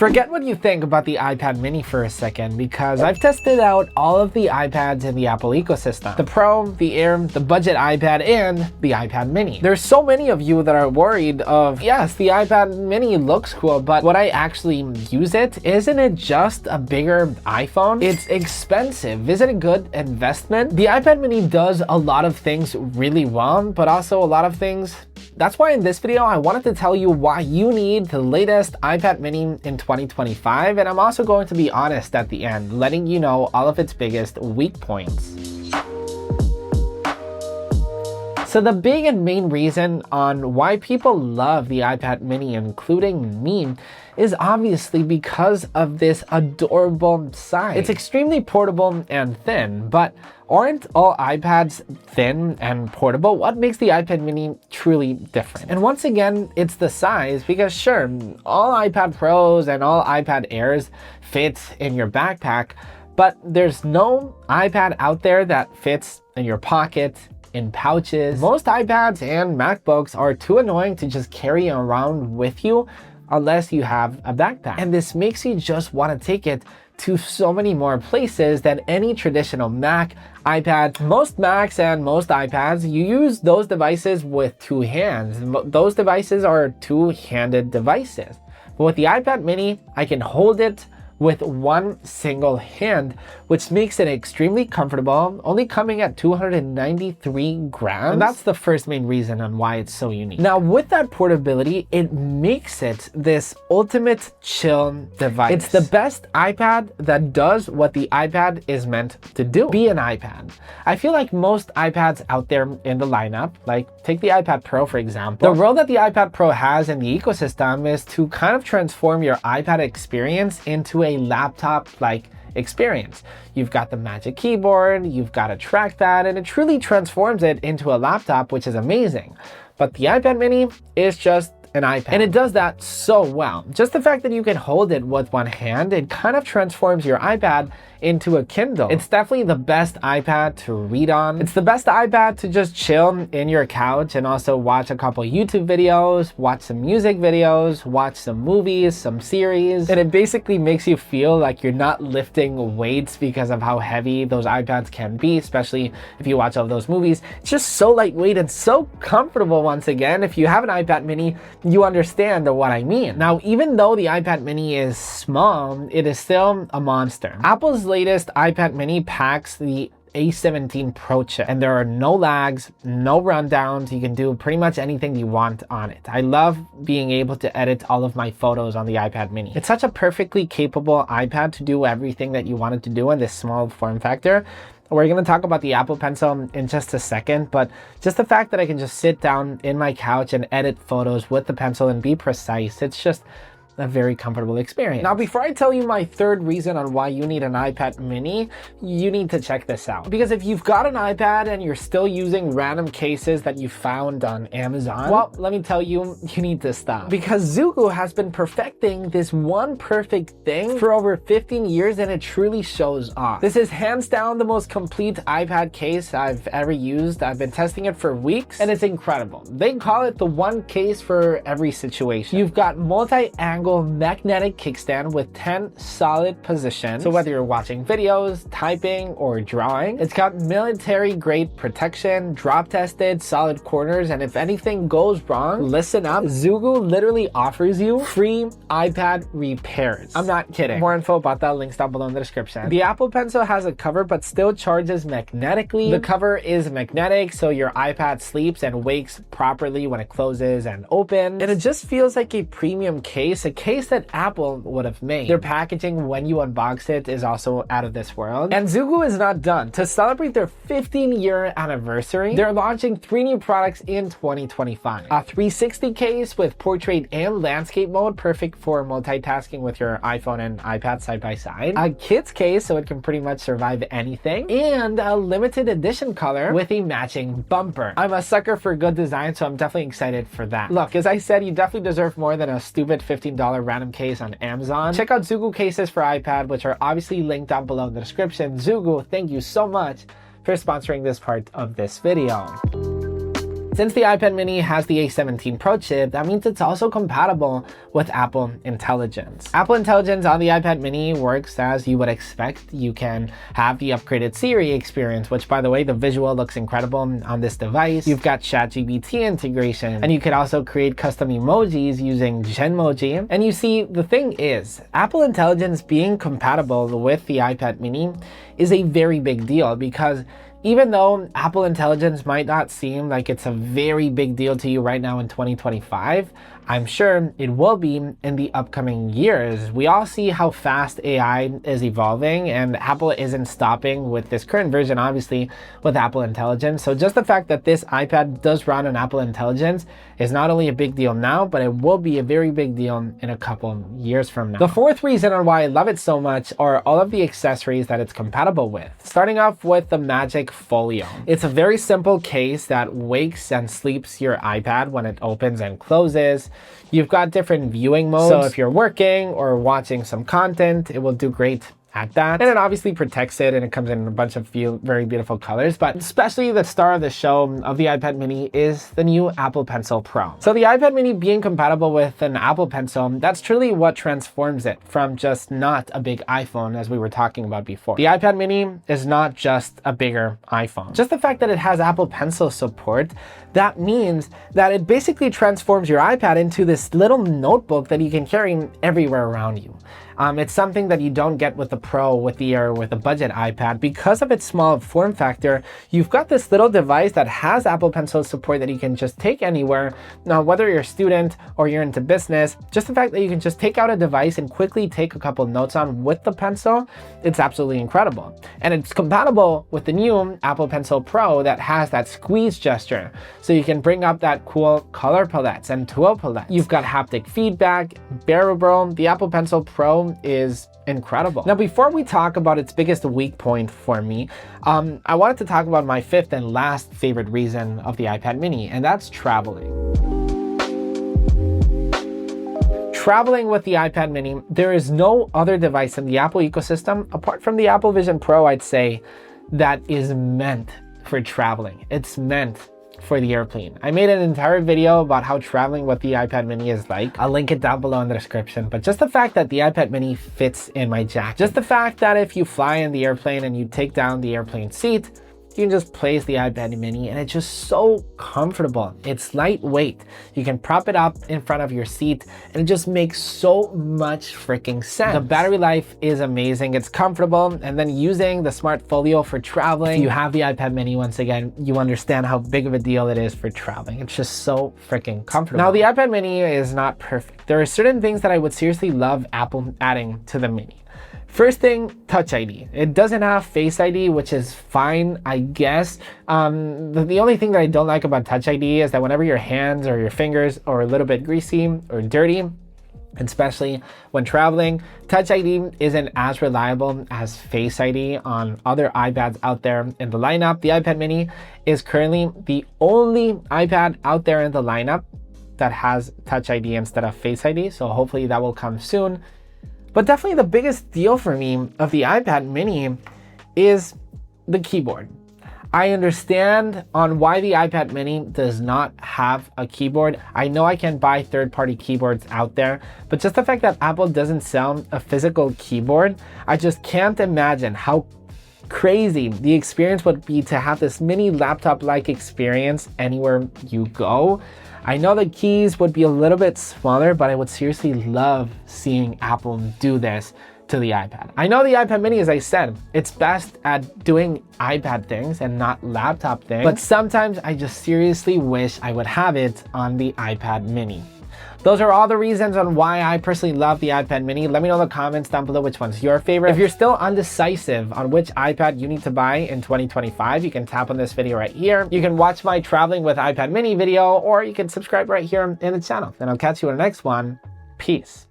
Forget what you think about the iPad mini for a second, because I've tested out all of the iPads in the Apple ecosystem. The Pro, the Air, the budget iPad, and the iPad mini. There's so many of you that are worried of, yes, the iPad mini looks cool, but would I actually use it? Isn't it just a bigger iPhone? It's expensive. Is it a good investment? The iPad mini does a lot of things really well, but also a lot of things. That's why in this video, I wanted to tell you why you need the latest iPad mini in 2025. And I'm also going to be honest at the end, letting you know all of its biggest weak points. So the big and main reason on why people love the iPad mini, including me, is obviously because of this adorable size. It's extremely portable and thin, but aren't all iPads thin and portable? What makes the iPad mini truly different? And once again, it's the size, because sure, all iPad Pros and all iPad Airs fit in your backpack, but there's no iPad out there that fits in your pocket, in pouches. Most iPads and MacBooks are too annoying to just carry around with you unless you have a backpack. And this makes you just want to take it to so many more places than any traditional Mac, iPad. Most Macs and most iPads, you use those devices with two hands. Those devices are two-handed devices. But with the iPad mini, I can hold it with one single hand, which makes it extremely comfortable, only coming at 293 grams. And that's the first main reason on why it's so unique. Now, with that portability, it makes it this ultimate chill device. It's the best iPad that does what the iPad is meant to do, be an iPad. I feel like most iPads out there in the lineup, like take the iPad Pro for example, the role that the iPad Pro has in the ecosystem is to kind of transform your iPad experience into a laptop-like experience. You've got the Magic Keyboard, you've got a trackpad, and it truly transforms it into a laptop, which is amazing. But the iPad mini is just an iPad, and it does that so well. Just the fact that you can hold it with one hand, it kind of transforms your iPad into a Kindle. It's definitely the best iPad to read on. It's the best iPad to just chill in your couch and also watch a couple YouTube videos, watch some music videos, watch some movies, some series. And it basically makes you feel like you're not lifting weights because of how heavy those iPads can be, especially if you watch all those movies. It's just so lightweight and so comfortable. Once again, if you have an iPad mini, you understand what I mean. Now, even though the iPad mini is small, it is still a monster. Apple's latest iPad mini packs the A17 Pro chip, and there are no lags, no rundowns. You can do pretty much anything you want on it. I love being able to edit all of my photos on the iPad mini. It's such a perfectly capable iPad to do everything that you wanted to do in this small form factor. We're going to talk about the Apple Pencil in just a second, but just the fact that I can just sit down in my couch and edit photos with the pencil and be precise, it's just a very comfortable experience. Now, before I tell you my third reason on why you need an iPad mini, you need to check this out. Because if you've got an iPad and you're still using random cases that you found on Amazon, well, let me tell you, you need to stop. Because Zugu has been perfecting this one perfect thing for over 15 years, and it truly shows off. This is hands down the most complete iPad case I've ever used. I've been testing it for weeks, and it's incredible. They call it the one case for every situation. You've got multi-angle magnetic kickstand with 10 solid positions. So whether you're watching videos, typing, or drawing, it's got military grade protection, drop tested, solid corners, and if anything goes wrong, listen up, Zugu literally offers you free iPad repairs. I'm not kidding. More info about that, links down below in the description. The Apple Pencil has a cover but still charges magnetically. The cover is magnetic, so your iPad sleeps and wakes properly when it closes and opens. And it just feels like a premium case, a case that Apple would have made. Their packaging when you unbox it is also out of this world. And Zugu is not done. To celebrate their 15-year anniversary, they're launching 3 new products in 2025. A 360 case with portrait and landscape mode, perfect for multitasking with your iPhone and iPad side by side. A kids case, so it can pretty much survive anything. And a limited edition color with a matching bumper. I'm a sucker for good design, so I'm definitely excited for that. Look, as I said, you definitely deserve more than a stupid $15 random case on Amazon. Check out Zugu cases for iPad, which are obviously linked down below in the description. Zugu, thank you so much for sponsoring this part of this video. since the iPad mini has the A17 Pro chip, that means it's also compatible with Apple Intelligence. Apple Intelligence on the iPad mini works as you would expect. You can have the upgraded Siri experience, which by the way, the visual looks incredible on this device. You've got ChatGPT integration, and you could also create custom emojis using Genmoji. And you see, the thing is, Apple Intelligence being compatible with the iPad mini is a very big deal, because even though Apple Intelligence might not seem like it's a very big deal to you right now in 2025, I'm sure it will be in the upcoming years. We all see how fast AI is evolving, and Apple isn't stopping with this current version, obviously, with Apple Intelligence. So just the fact that this iPad does run on Apple Intelligence is not only a big deal now, but it will be a very big deal in a couple years from now. The fourth reason on why I love it so much are all of the accessories that it's compatible with. Starting off with the Magic Folio. It's a very simple case that wakes and sleeps your iPad when it opens and closes. You've got different viewing modes. So if you're working or watching some content, it will do great at that. And it obviously protects it, and it comes in a bunch of very beautiful colors. But especially the star of the show of the iPad mini is the new Apple Pencil Pro. So the iPad mini being compatible with an Apple Pencil, that's truly what transforms it from just not a big iPhone, as we were talking about before. The iPad mini is not just a bigger iPhone. Just the fact that it has Apple Pencil support, that means that it basically transforms your iPad into this little notebook that you can carry everywhere around you. It's something that you don't get with the Pro, with the budget iPad. Because of its small form factor, you've got this little device that has Apple Pencil support that you can just take anywhere. Now, whether you're a student or you're into business, just the fact that you can just take out a device and quickly take a couple notes on with the pencil, it's absolutely incredible. And it's compatible with the new Apple Pencil Pro that has that squeeze gesture. So you can bring up that cool color palettes and tool palettes. You've got haptic feedback, bearable. The Apple Pencil Pro is incredible. Now, before we talk about its biggest weak point for me, I wanted to talk about my fifth and last favorite reason of the iPad mini, and that's traveling. Traveling with the iPad mini, there is no other device in the Apple ecosystem, apart from the Apple Vision Pro, I'd say, that is meant for traveling. It's meant for the airplane. I made an entire video about how traveling with the iPad mini is like. I'll link it down below in the description. But just the fact that the iPad mini fits in my jacket, just the fact that if you fly in the airplane and you take down the airplane seat, you can just place the iPad mini, and it's just so comfortable. It's lightweight. You can prop it up in front of your seat, and it just makes so much freaking sense. The battery life is amazing. It's comfortable, and then using the Smart Folio for traveling. If you have the iPad mini, once again, you understand how big of a deal it is for traveling. It's just so freaking comfortable. Now, the iPad mini is not perfect. There are certain things that I would seriously love Apple adding to the mini. First thing, Touch ID. It doesn't have Face ID, which is fine, I guess. The only thing that I don't like about Touch ID is that whenever your hands or your fingers are a little bit greasy or dirty, especially when traveling, Touch ID isn't as reliable as Face ID on other iPads out there in the lineup. The iPad mini is currently the only iPad out there in the lineup that has Touch ID instead of Face ID, so hopefully that will come soon. But definitely the biggest deal for me of the iPad mini is the keyboard. I understand on why the iPad mini does not have a keyboard. I know I can buy third-party keyboards out there, but just the fact that Apple doesn't sell a physical keyboard, I just can't imagine how crazy the experience would be to have this mini laptop-like experience anywhere you go. I know the keys would be a little bit smaller, but I would seriously love seeing Apple do this to the iPad. I know the iPad mini, as I said, it's best at doing iPad things and not laptop things, but sometimes I just seriously wish I would have it on the iPad mini. Those are all the reasons on why I personally love the iPad mini. Let me know in the comments down below which one's your favorite. If you're still undecisive on which iPad you need to buy in 2025, you can tap on this video right here. You can watch my traveling with iPad mini video, or you can subscribe right here in the channel. And I'll catch you in the next one. Peace.